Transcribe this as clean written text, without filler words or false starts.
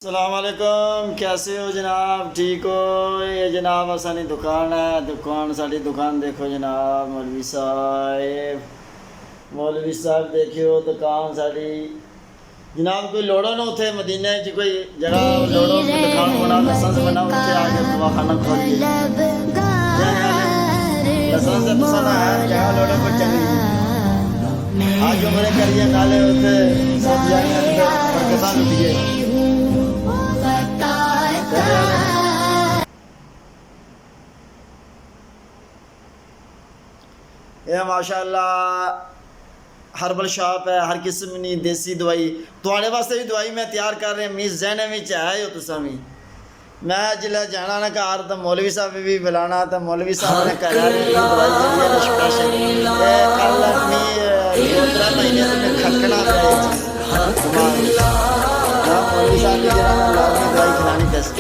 अस्सलामुअलैकुम, कैसे हो जनाब? ठीक हो? ये जनाब असानी दुकान है। साड़ी दुकान देखो जनाब। मौलवी साहब देखियो दुकान साड़ी जनाब। कोई लोड़ो ना उथे मदीने च कोई जगह लोड़ो दुकान बना लसन से बना उथे आके दवाखाना खोल के लसन से पसंद है जगह लोड़ो कोई चंगी आज उम्र करिए नाले उथे सब जाएंगे बरकतां लुटिए। ये माशाअल्लाह हर्बल शॉप है। हर किस्म की देसी दवाई थोड़े वास्ते भी दवाई मैं तैयार कर रहा। मीस जहने में है हो तुसा भी। मैं जिला जाना ना घर तो मौलवी साहब भी बुलाना तो मौलवी साहब ने कहा दवाई स्पेशल कल दो त्रै महीने से मैं खटकना मौलवी साहब की दवाई खिलानी टेस्ट